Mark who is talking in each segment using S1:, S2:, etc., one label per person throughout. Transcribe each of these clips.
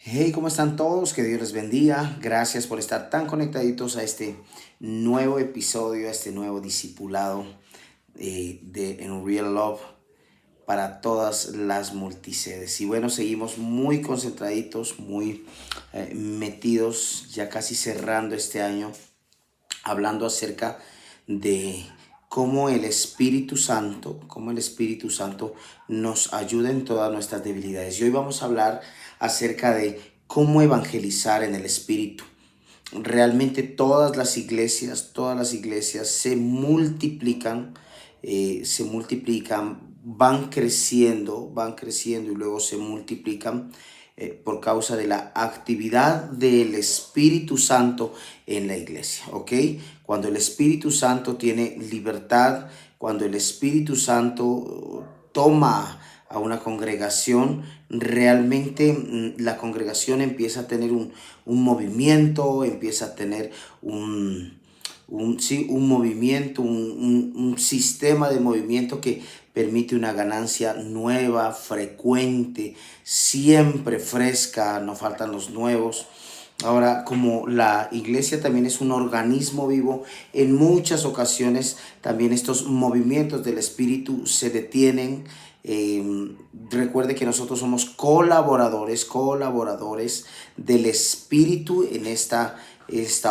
S1: Hey, ¿cómo están todos? Que Dios les bendiga. Gracias por estar tan conectaditos a este nuevo episodio, a este nuevo discipulado de En Real Love para todas las multisedes. Y bueno, seguimos muy concentraditos, muy metidos, ya casi cerrando este año, hablando acerca de cómo el Espíritu Santo nos ayuda en todas nuestras debilidades. Y hoy vamos a hablar acerca de cómo evangelizar en el Espíritu. Realmente todas las iglesias se multiplican, van creciendo y luego se multiplican por causa de la actividad del Espíritu Santo en la iglesia, ¿ok? Cuando el Espíritu Santo tiene libertad, cuando el Espíritu Santo toma a una congregación, realmente la congregación empieza a tener un movimiento, empieza a tener un movimiento, un sistema de movimiento que permite una ganancia nueva, frecuente, siempre fresca, no faltan los nuevos. Ahora, como la iglesia también es un organismo vivo, en muchas ocasiones también estos movimientos del Espíritu se detienen. Recuerde que nosotros somos colaboradores del Espíritu en esta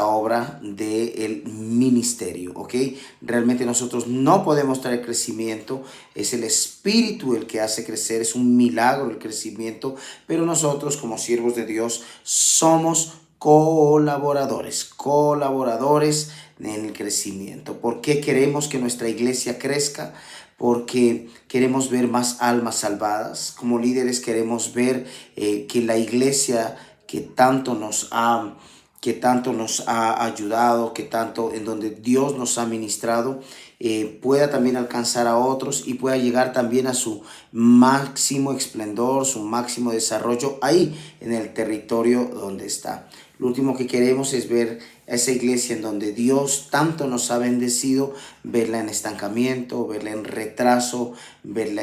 S1: obra del ministerio, ¿ok? Realmente nosotros no podemos traer crecimiento, es el Espíritu el que hace crecer, es un milagro el crecimiento, pero nosotros como siervos de Dios somos colaboradores en el crecimiento. ¿Por qué queremos que nuestra iglesia crezca? Porque queremos ver más almas salvadas. Como líderes queremos ver que la iglesia que tanto nos ha ayudado, que tanto en donde Dios nos ha ministrado, pueda también alcanzar a otros y pueda llegar también a su máximo esplendor, su máximo desarrollo ahí en el territorio donde está. Lo último que queremos es ver a esa iglesia en donde Dios tanto nos ha bendecido, verla en estancamiento, verla en retraso, verla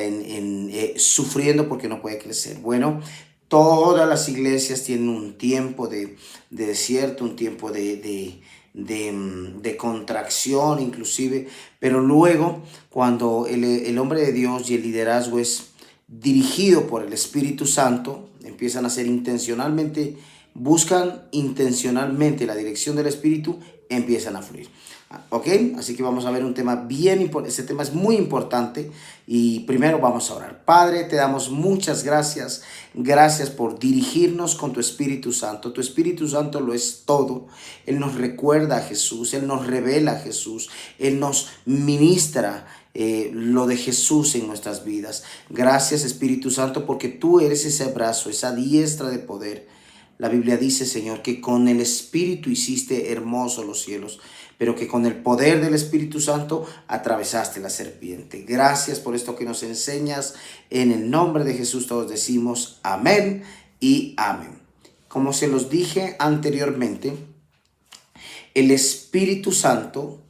S1: sufriendo porque no puede crecer. Bueno, todas las iglesias tienen un tiempo de desierto, un tiempo de contracción inclusive, pero luego cuando el hombre de Dios y el liderazgo es dirigido por el Espíritu Santo, empiezan a ser buscan intencionalmente la dirección del Espíritu, empiezan a fluir. ¿Ok? Así que vamos a ver un tema bien importante. Este tema es muy importante y primero vamos a orar. Padre, te damos muchas gracias. Gracias por dirigirnos con tu Espíritu Santo. Tu Espíritu Santo lo es todo. Él nos recuerda a Jesús, Él nos revela a Jesús, Él nos ministra lo de Jesús en nuestras vidas. Gracias, Espíritu Santo, porque tú eres ese brazo, esa diestra de poder. La Biblia dice, Señor, que con el Espíritu hiciste hermosos los cielos, pero que con el poder del Espíritu Santo atravesaste la serpiente. Gracias por esto que nos enseñas. En el nombre de Jesús todos decimos amén y amén. Como se los dije anteriormente, el Espíritu Santo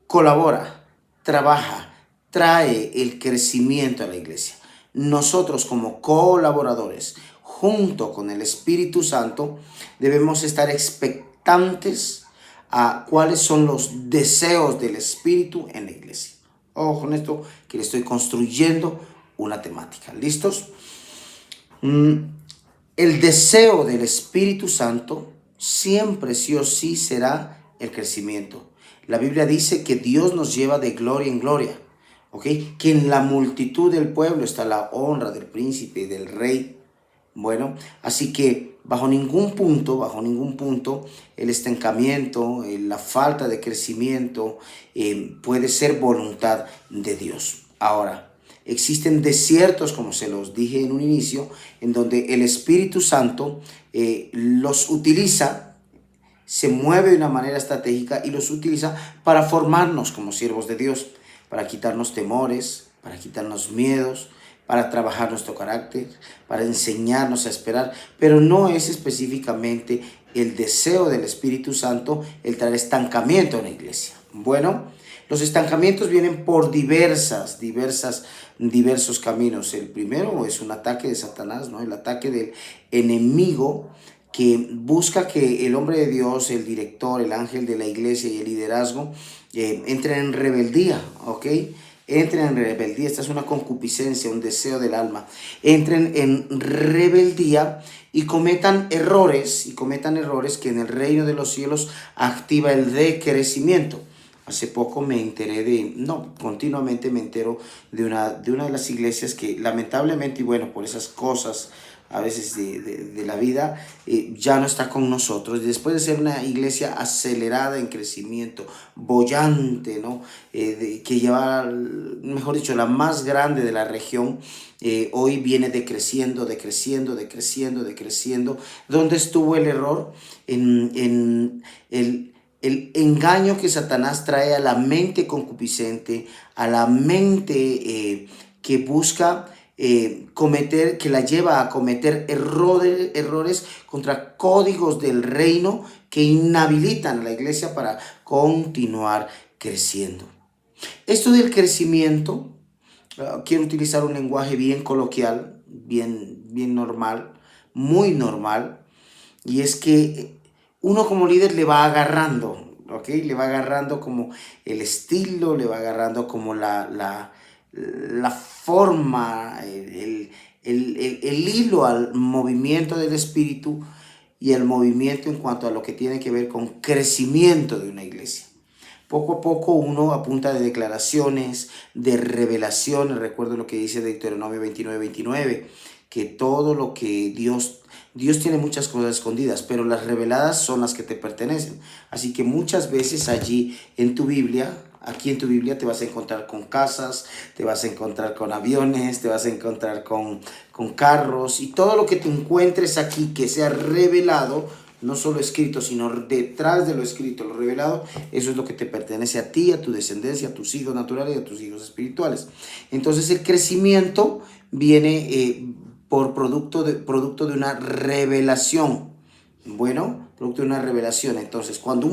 S1: colabora, trabaja, trae el crecimiento a la iglesia. Nosotros como colaboradores, junto con el Espíritu Santo, debemos estar expectantes a cuáles son los deseos del Espíritu en la iglesia. Ojo con esto, que le estoy construyendo una temática. ¿Listos? El deseo del Espíritu Santo siempre sí o sí será el crecimiento. La Biblia dice que Dios nos lleva de gloria en gloria. ¿Okay? Que en la multitud del pueblo está la honra del príncipe y del rey. Bueno, así que bajo ningún punto, el estancamiento, la falta de crecimiento puede ser voluntad de Dios. Ahora, existen desiertos, como se los dije en un inicio, en donde el Espíritu Santo los utiliza, se mueve de una manera estratégica y los utiliza para formarnos como siervos de Dios, para quitarnos temores, para quitarnos miedos, para trabajar nuestro carácter, para enseñarnos a esperar, pero no es específicamente el deseo del Espíritu Santo el traer estancamiento en la iglesia. Bueno, los estancamientos vienen por diversas diversos caminos. El primero es un ataque de Satanás, ¿no? El ataque del enemigo que busca que el hombre de Dios, el director, el ángel de la iglesia y el liderazgo entren en rebeldía, ¿ok? Entren en rebeldía. Esta es una concupiscencia, un deseo del alma. Entren en rebeldía y cometan errores que en el reino de los cielos activa el decrecimiento. Hace poco me enteré continuamente me entero de una de las iglesias que lamentablemente, y bueno, por esas cosas a veces de la vida, ya no está con nosotros. Después de ser una iglesia acelerada en crecimiento, bollante, ¿no? Que lleva, mejor dicho, la más grande de la región, hoy viene decreciendo. ¿Dónde estuvo el error? En el engaño que Satanás trae a la mente concupiscente, a la mente que busca que la lleva a cometer errores contra códigos del reino que inhabilitan a la iglesia para continuar creciendo. Esto del crecimiento, quiero utilizar un lenguaje bien coloquial, bien normal, muy normal, y es que uno como líder le va agarrando, ¿ok? Le va agarrando como el estilo, le va agarrando como la forma, el hilo al movimiento del espíritu y el movimiento en cuanto a lo que tiene que ver con crecimiento de una iglesia. Poco a poco uno a punta de declaraciones, de revelaciones, recuerdo lo que dice Deuteronomio 29:29, que todo lo que Dios tiene muchas cosas escondidas, pero las reveladas son las que te pertenecen. Así que muchas veces allí en tu Biblia, aquí en tu Biblia te vas a encontrar con casas, te vas a encontrar con aviones, te vas a encontrar con carros, y todo lo que te encuentres aquí que sea revelado, no solo escrito, sino detrás de lo escrito, lo revelado, eso es lo que te pertenece a ti, a tu descendencia, a tus hijos naturales y a tus hijos espirituales. Entonces el crecimiento viene por producto de una revelación. Bueno, producto de una revelación. Entonces, cuando de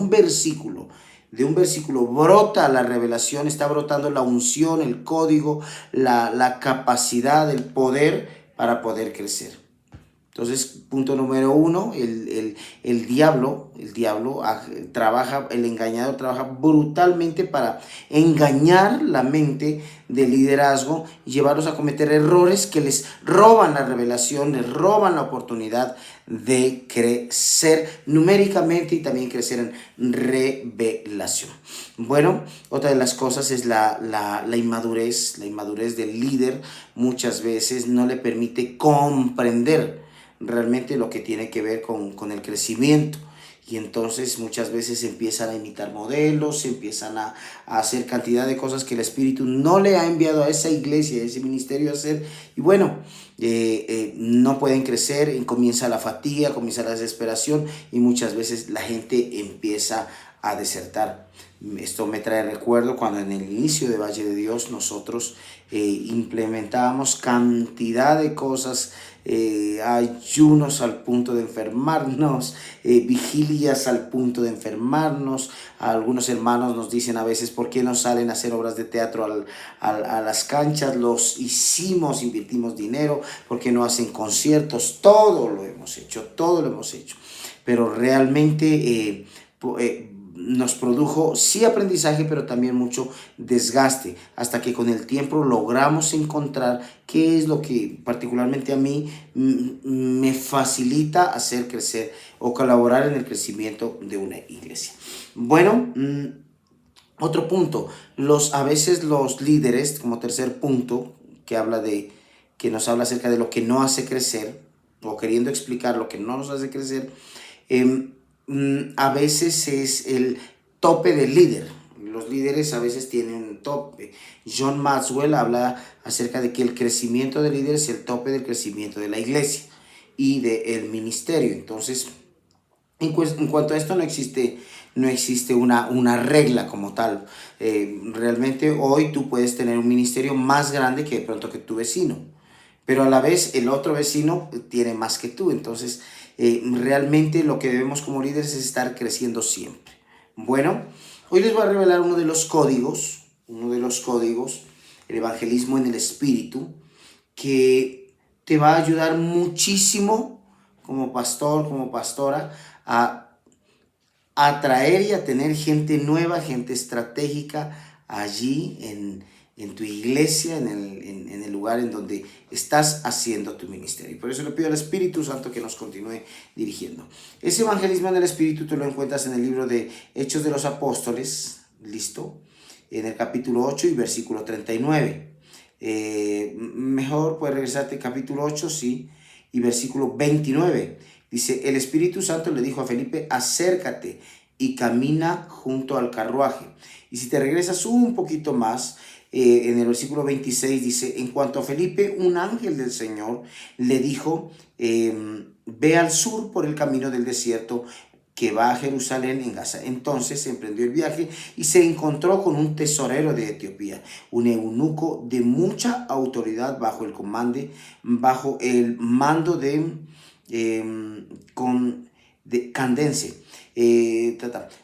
S1: un versículo brota la revelación, está brotando la unción, el código, la capacidad, el poder para poder crecer. Entonces, punto número uno, el diablo trabaja, el engañador trabaja brutalmente para engañar la mente del liderazgo y llevarlos a cometer errores que les roban la revelación, les roban la oportunidad de crecer numéricamente y también crecer en revelación. Bueno, otra de las cosas es la inmadurez. La inmadurez del líder muchas veces no le permite comprender realmente lo que tiene que ver con el crecimiento. Y entonces muchas veces empiezan a imitar modelos, empiezan a hacer cantidad de cosas que el Espíritu no le ha enviado a esa iglesia, a ese ministerio a hacer. Y bueno, no pueden crecer, comienza la fatiga, comienza la desesperación y muchas veces la gente empieza a desertar. Esto me trae recuerdo cuando en el inicio de Valle de Dios nosotros implementábamos cantidad de cosas, ayunos al punto de enfermarnos, vigilias al punto de enfermarnos. Algunos hermanos nos dicen a veces, ¿por qué no salen a hacer obras de teatro a las canchas? Los hicimos, invertimos dinero, ¿por qué no hacen conciertos? Todo lo hemos hecho, pero realmente nos produjo sí aprendizaje, pero también mucho desgaste, hasta que con el tiempo logramos encontrar qué es lo que particularmente a mí me facilita hacer crecer o colaborar en el crecimiento de una iglesia. Bueno, otro punto, a veces los líderes, como tercer punto, que nos habla acerca de lo que no hace crecer, o queriendo explicar lo que no nos hace crecer, a veces es el tope del líder. Los líderes a veces tienen un tope. John Maxwell habla acerca de que el crecimiento del líder es el tope del crecimiento de la iglesia y del ministerio. Entonces, en cuanto a esto no existe una regla como tal. Realmente hoy tú puedes tener un ministerio más grande que de pronto que tu vecino, pero a la vez el otro vecino tiene más que tú. Entonces, realmente lo que debemos como líderes es estar creciendo siempre. Bueno, hoy les voy a revelar uno de los códigos el evangelismo en el Espíritu, que te va a ayudar muchísimo como pastor, como pastora, a atraer y a tener gente nueva, gente estratégica allí en tu iglesia, en el lugar en donde estás haciendo tu ministerio. Y por eso le pido al Espíritu Santo que nos continúe dirigiendo. Ese evangelismo en el Espíritu tú lo encuentras en el libro de Hechos de los Apóstoles, ¿listo? En el capítulo 8 y versículo 39. Mejor puedes regresarte al capítulo 8, sí, y versículo 29. Dice, el Espíritu Santo le dijo a Felipe, acércate y camina junto al carruaje. Y si te regresas un poquito más, en el versículo 26 dice, en cuanto a Felipe, un ángel del Señor le dijo, ve al sur por el camino del desierto que va a Jerusalén en Gaza. Entonces emprendió el viaje y se encontró con un tesorero de Etiopía, un eunuco de mucha autoridad bajo el mando de Candace.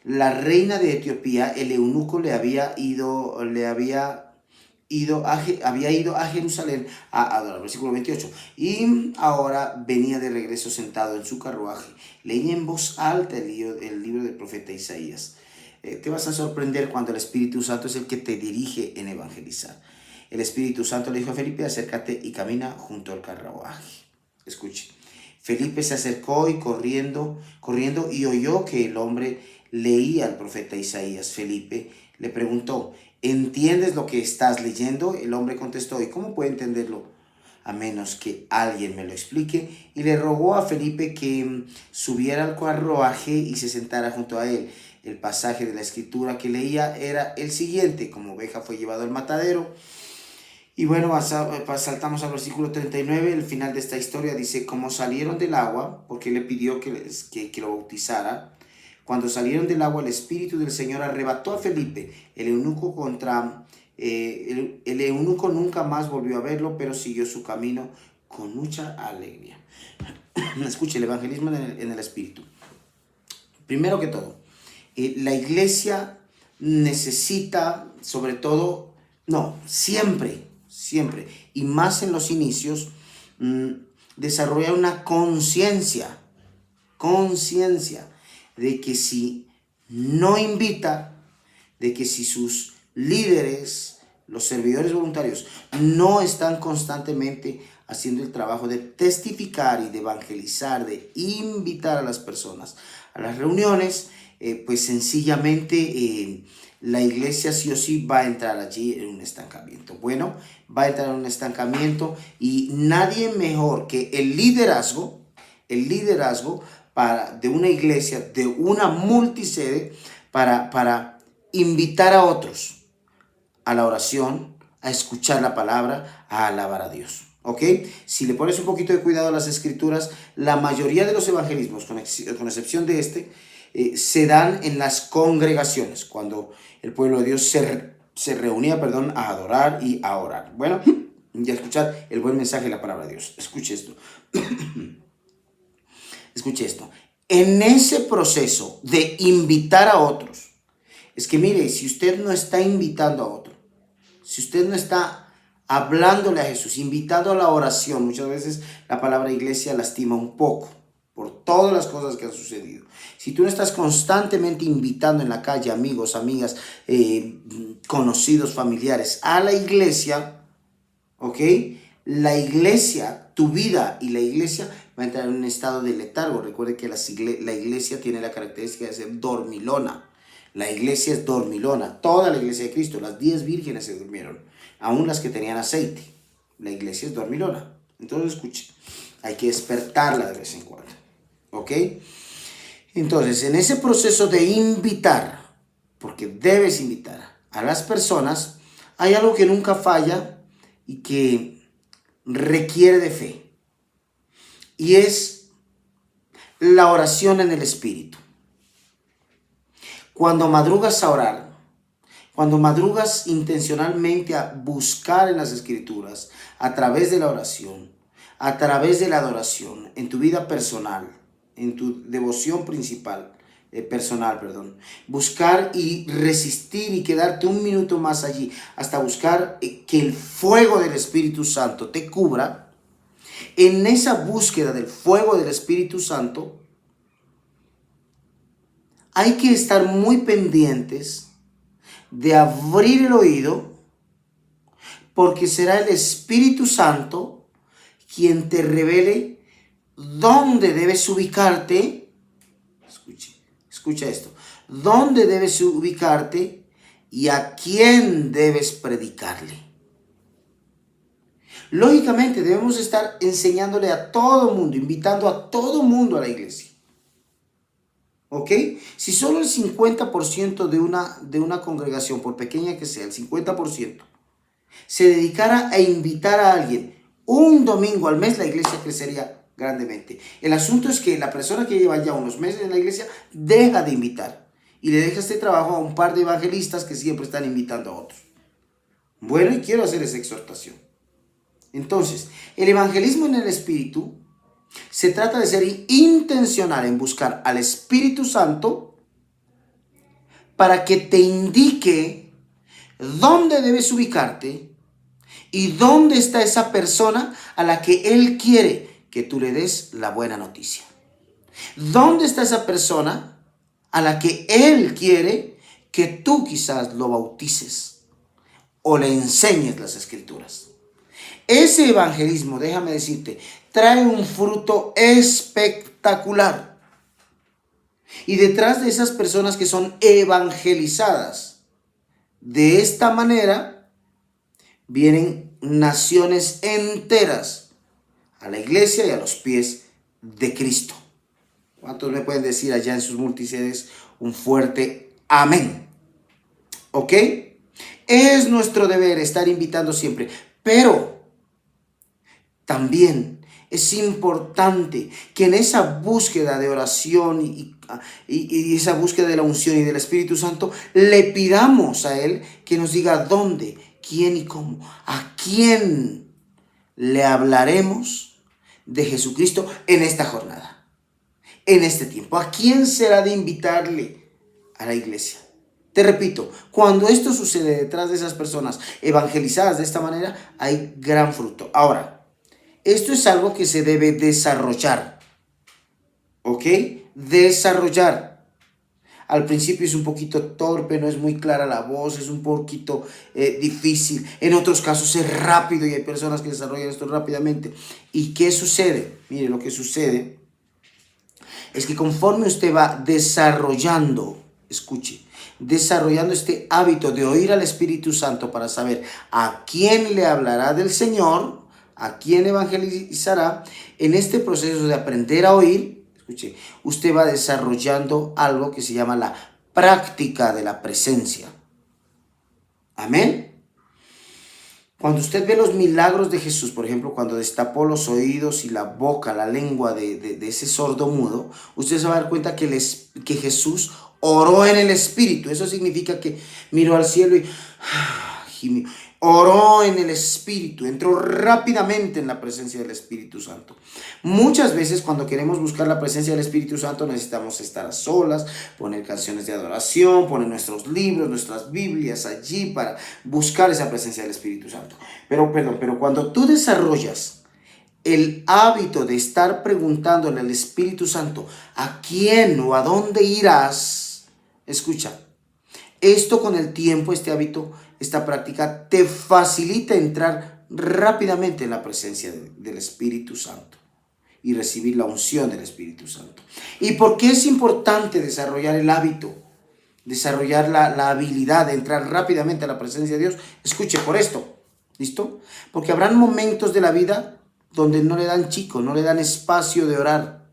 S1: La reina de Etiopía, el eunuco había ido a Jerusalén a adorar. Versículo 28. Y ahora venía de regreso sentado en su carruaje. Leía en voz alta el libro del profeta Isaías. Te vas a sorprender cuando el Espíritu Santo es el que te dirige en evangelizar. El Espíritu Santo le dijo a Felipe, acércate y camina junto al carruaje. Escuche. Felipe se acercó y corriendo y oyó que el hombre leía al profeta Isaías. Felipe le preguntó, ¿entiendes lo que estás leyendo? El hombre contestó, ¿y cómo puedo entenderlo? A menos que alguien me lo explique. Y le rogó a Felipe que subiera al carruaje y se sentara junto a él. El pasaje de la escritura que leía era el siguiente: como oveja fue llevado al matadero. Y bueno, saltamos al versículo 39, el final de esta historia dice, como salieron del agua, porque le pidió que lo bautizara, cuando salieron del agua el Espíritu del Señor arrebató a Felipe, el eunuco nunca más volvió a verlo, pero siguió su camino con mucha alegría. Escuche, el evangelismo en el Espíritu. Primero que todo, la iglesia necesita, sobre todo, siempre, y más en los inicios, desarrollar una conciencia de que si no invita, de que si sus líderes, los servidores voluntarios, no están constantemente haciendo el trabajo de testificar y de evangelizar, de invitar a las personas a las reuniones, pues sencillamente la iglesia sí o sí va a entrar allí en un estancamiento. Bueno, va a entrar en un estancamiento y nadie mejor que el liderazgo de una iglesia, de una multisede, para invitar a otros a la oración, a escuchar la palabra, a alabar a Dios. ¿Ok? Si le pones un poquito de cuidado a las escrituras, la mayoría de los evangelismos, con excepción de se dan en las congregaciones, cuando el pueblo de Dios se reunía, a adorar y a orar. Bueno, y a escuchar el buen mensaje de la palabra de Dios. Escuche esto. Escuche esto. En ese proceso de invitar a otros, es que mire, si usted no está invitando a otro, si usted no está hablándole a Jesús, invitado a la oración, muchas veces la palabra iglesia lastima un poco por todas las cosas que han sucedido. Si tú no estás constantemente invitando en la calle amigos, amigas, conocidos, familiares a la iglesia, ¿ok? La iglesia, tu vida y la iglesia va a entrar en un estado de letargo. Recuerde que la iglesia tiene la característica de ser dormilona. La iglesia es dormilona. Toda la iglesia de Cristo, las 10 vírgenes se durmieron, aún las que tenían aceite. La iglesia es dormilona. Entonces, escuche, hay que despertarla de vez en cuando. ¿Ok? Entonces, en ese proceso de invitar, porque debes invitar a las personas, hay algo que nunca falla y que requiere de fe. Y es la oración en el Espíritu. Cuando madrugas a orar, cuando madrugas intencionalmente a buscar en las Escrituras, a través de la oración, a través de la adoración, en tu vida personal, en tu devoción principal, personal, perdón. Buscar y resistir y quedarte un minuto más allí hasta buscar que el fuego del Espíritu Santo te cubra. En esa búsqueda del fuego del Espíritu Santo hay que estar muy pendientes de abrir el oído, porque será el Espíritu Santo quien te revele dónde debes ubicarte. Escucha esto. Dónde debes ubicarte y a quién debes predicarle. Lógicamente debemos estar enseñándole a todo mundo, invitando a todo mundo a la iglesia. ¿Ok? Si solo el 50% de una congregación, por pequeña que sea, el 50%, se dedicara a invitar a alguien un domingo al mes, la iglesia crecería grandemente. El asunto es que la persona que lleva ya unos meses en la iglesia deja de invitar y le deja este trabajo a un par de evangelistas que siempre están invitando a otros. Bueno, y quiero hacer esa exhortación. Entonces, el evangelismo en el Espíritu se trata de ser intencional en buscar al Espíritu Santo para que te indique dónde debes ubicarte y dónde está esa persona a la que Él quiere que tú le des la buena noticia. ¿Dónde está esa persona a la que Él quiere que tú quizás lo bautices o le enseñes las Escrituras? Ese evangelismo, déjame decirte, trae un fruto espectacular. Y detrás de esas personas que son evangelizadas de esta manera, vienen naciones enteras a la iglesia y a los pies de Cristo. ¿Cuántos me pueden decir allá en sus multisedes un fuerte amén? ¿Ok? Es nuestro deber estar invitando siempre, pero también es importante que en esa búsqueda de oración y esa búsqueda de la unción y del Espíritu Santo le pidamos a Él que nos diga dónde, quién y cómo, a quién le hablaremos de Jesucristo en esta jornada, en este tiempo. ¿A quién será de invitarle a la iglesia? Te repito, cuando esto sucede detrás de esas personas evangelizadas de esta manera, hay gran fruto. Ahora, esto es algo que se debe desarrollar, ¿ok? Desarrollar. Al principio es un poquito torpe, no es muy clara la voz, es un poquito difícil. En otros casos es rápido y hay personas que desarrollan esto rápidamente. ¿Y qué sucede? Mire, lo que sucede es que conforme usted va desarrollando, escuche, desarrollando este hábito de oír al Espíritu Santo para saber a quién le hablará del Señor, a quién evangelizará, en este proceso de aprender a oír, escuche, usted va desarrollando algo que se llama la práctica de la presencia. Amén. Cuando usted ve los milagros de Jesús, por ejemplo, cuando destapó los oídos y la boca, la lengua de ese sordo mudo, usted se va a dar cuenta que Jesús oró en el Espíritu. Eso significa que miró al cielo y gimió. Oró en el Espíritu, entró rápidamente en la presencia del Espíritu Santo. Muchas veces cuando queremos buscar la presencia del Espíritu Santo necesitamos estar a solas, poner canciones de adoración, poner nuestros libros, nuestras Biblias allí para buscar esa presencia del Espíritu Santo. Pero cuando tú desarrollas el hábito de estar preguntándole al Espíritu Santo a quién o a dónde irás, escucha, esto con el tiempo, este hábito, esta práctica te facilita entrar rápidamente en la presencia del Espíritu Santo y recibir la unción del Espíritu Santo. ¿Y por qué es importante desarrollar el hábito? Desarrollar la habilidad de entrar rápidamente a la presencia de Dios. Escuche, por esto, ¿listo? Porque habrán momentos de la vida donde no le dan chico, no le dan espacio de orar.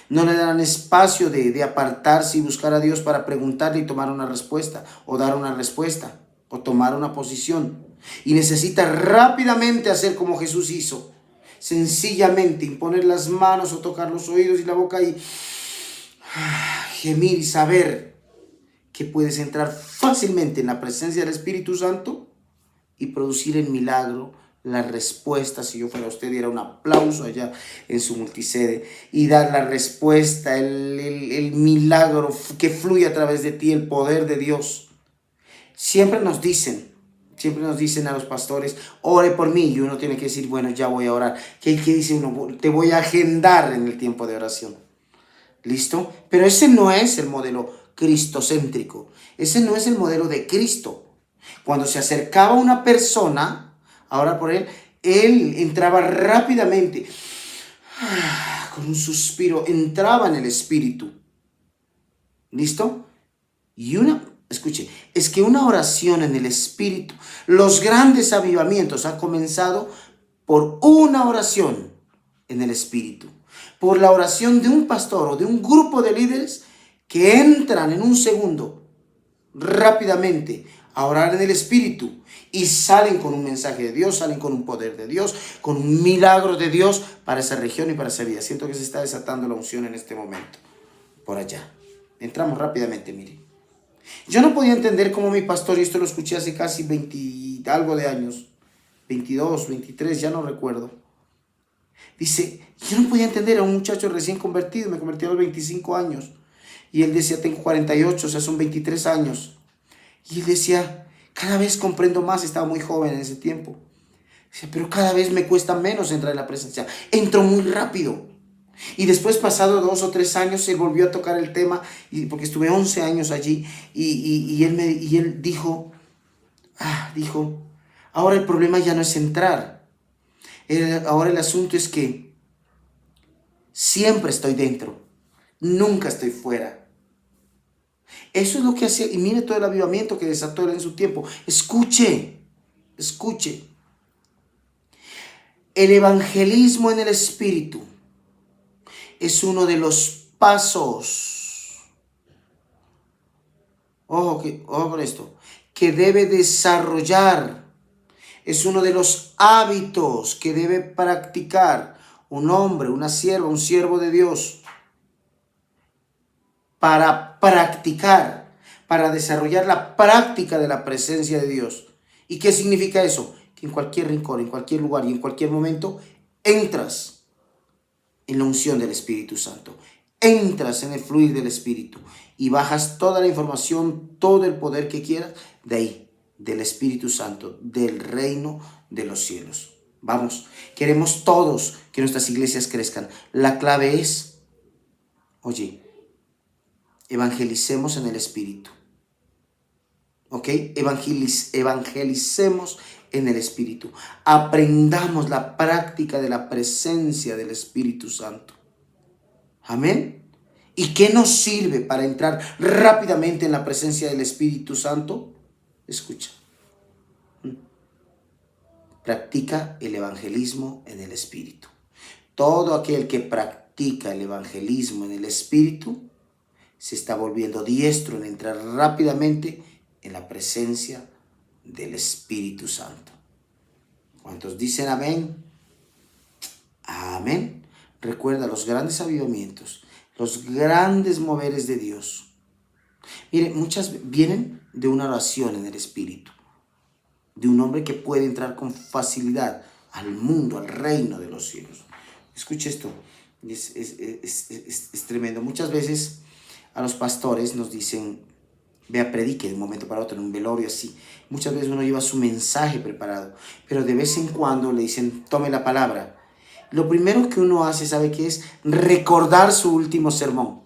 S1: No le dan espacio de apartarse y buscar a Dios para preguntarle y tomar una respuesta, o dar una respuesta, o tomar una posición. Y necesita rápidamente hacer como Jesús hizo. Sencillamente imponer las manos o tocar los oídos y la boca y gemir y saber que puedes entrar fácilmente en la presencia del Espíritu Santo y producir el milagro la respuesta. Si yo fuera usted, diera un aplauso allá en su multisede y dar la respuesta, el milagro que fluye a través de ti, el poder de Dios. Siempre nos dicen a los pastores, ore por mí, y uno tiene que decir, bueno, ya voy a orar. ¿Qué dice uno? Te voy a agendar en el tiempo de oración. ¿Listo? Pero ese no es el modelo cristocéntrico. Ese no es el modelo de Cristo. Cuando se acercaba una persona a orar por él entraba rápidamente, con un suspiro, entraba en el Espíritu. ¿Listo? Escuche, es que una oración en el Espíritu, los grandes avivamientos han comenzado por una oración en el Espíritu, por la oración de un pastor o de un grupo de líderes que entran en un segundo rápidamente a orar en el Espíritu y salen con un mensaje de Dios, salen con un poder de Dios, con un milagro de Dios para esa región y para esa vida. Siento que se está desatando la unción en este momento. Por allá. Entramos rápidamente, mire. Yo no podía entender cómo mi pastor, y esto lo escuché hace casi 20 algo de años, 22, 23, ya no recuerdo. Dice, yo no podía entender a un muchacho recién convertido, me convertí a los 25 años. Y él decía, tengo 48, o sea, son 23 años. Y él decía, cada vez comprendo más, estaba muy joven en ese tiempo. Dice, pero cada vez me cuesta menos entrar en la presencia. Entro muy rápido. Y después, pasado 2 o 3 años, él volvió a tocar el tema, porque estuve 11 años allí, y él dijo, ahora el problema ya no es entrar. Ahora el asunto es que siempre estoy dentro, nunca estoy fuera. Eso es lo que hacía, y mire todo el avivamiento que desató él en su tiempo. Escuche. El evangelismo en el Espíritu es uno de los pasos, ojo con esto, que debe desarrollar. Es uno de los hábitos que debe practicar un hombre, una sierva, un siervo de Dios, para practicar, para desarrollar la práctica de la presencia de Dios. ¿Y qué significa eso? Que en cualquier rincón, en cualquier lugar y en cualquier momento entras en la unción del Espíritu Santo. Entras en el fluir del Espíritu y bajas toda la información, todo el poder que quieras de ahí, del Espíritu Santo, del reino de los cielos. Vamos, queremos todos que nuestras iglesias crezcan. La clave es, oye, evangelicemos en el Espíritu. ¿Ok? Evangelicemos en el Espíritu. Aprendamos la práctica de la presencia del Espíritu Santo. Amén. ¿Y qué nos sirve para entrar rápidamente en la presencia del Espíritu Santo? Escucha. Practica el evangelismo en el Espíritu. Todo aquel que practica el evangelismo en el Espíritu se está volviendo diestro en entrar rápidamente en la presencia del Espíritu Santo. ¿Cuántos dicen amén? Amén. Recuerda los grandes avivamientos, los grandes moveres de Dios. Mire, muchas vienen de una oración en el Espíritu, de un hombre que puede entrar con facilidad al mundo, al reino de los cielos. Escuche esto, es tremendo. Muchas veces a los pastores nos dicen, vea, predique de un momento para otro en un velorio así. Muchas veces uno lleva su mensaje preparado, pero de vez en cuando le dicen, tome la palabra. Lo primero que uno hace, ¿sabe qué es? Recordar su último sermón.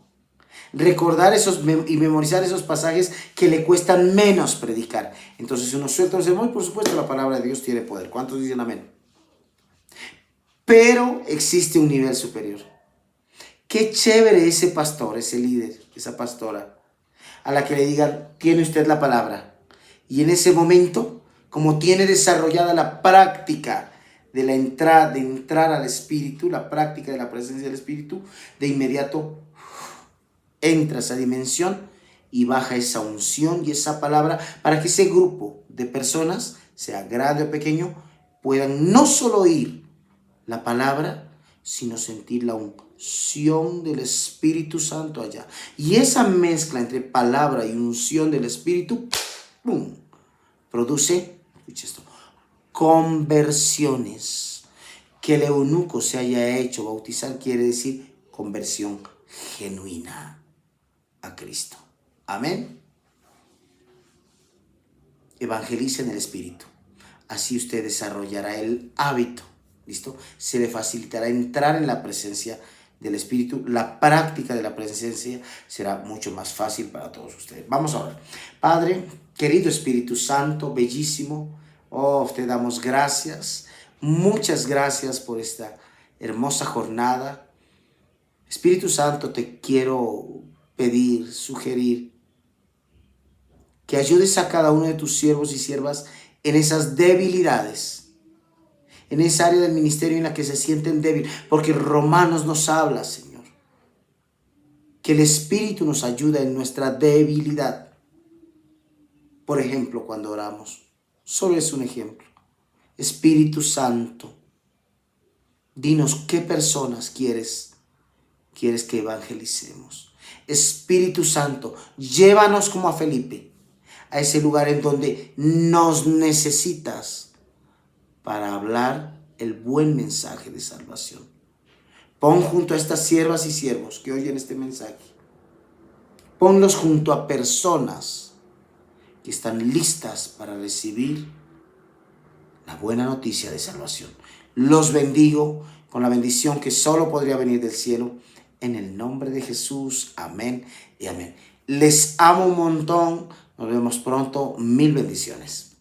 S1: Recordar y memorizar esos pasajes que le cuestan menos predicar. Entonces uno suelta un sermón y por supuesto la palabra de Dios tiene poder. ¿Cuántos dicen amén? Pero existe un nivel superior. Qué chévere ese pastor, ese líder, esa pastora, a la que le digan, tiene usted la palabra. Y en ese momento, como tiene desarrollada la práctica de entrar al Espíritu, la práctica de la presencia del Espíritu, de inmediato entra a esa dimensión y baja esa unción y esa palabra para que ese grupo de personas, sea grande o pequeño, puedan no solo oír la palabra, sino sentir la unción del Espíritu Santo allá. Y esa mezcla entre palabra y unción del Espíritu, ¡pum!, produce, escucha esto, conversiones. Que el eunuco se haya hecho bautizar quiere decir conversión genuina a Cristo. Amén. Evangelice en el Espíritu. Así usted desarrollará el hábito. ¿Listo? Se le facilitará entrar en la presencia del Espíritu. La práctica de la presencia será mucho más fácil para todos ustedes. Vamos a orar. Padre, querido Espíritu Santo, bellísimo. Oh, te damos gracias. Muchas gracias por esta hermosa jornada. Espíritu Santo, te quiero pedir, sugerir, que ayudes a cada uno de tus siervos y siervas en esas debilidades, en esa área del ministerio en la que se sienten débiles, porque Romanos nos habla, Señor, que el Espíritu nos ayuda en nuestra debilidad. Por ejemplo, cuando oramos, solo es un ejemplo. Espíritu Santo, dinos qué personas quieres que evangelicemos. Espíritu Santo, llévanos como a Felipe, a ese lugar en donde nos necesitas para hablar el buen mensaje de salvación. Pon junto a estas siervas y siervos que oyen este mensaje, ponlos junto a personas que están listas para recibir la buena noticia de salvación. Los bendigo con la bendición que solo podría venir del cielo. En el nombre de Jesús, amén y amén. Les amo un montón. Nos vemos pronto. Mil bendiciones.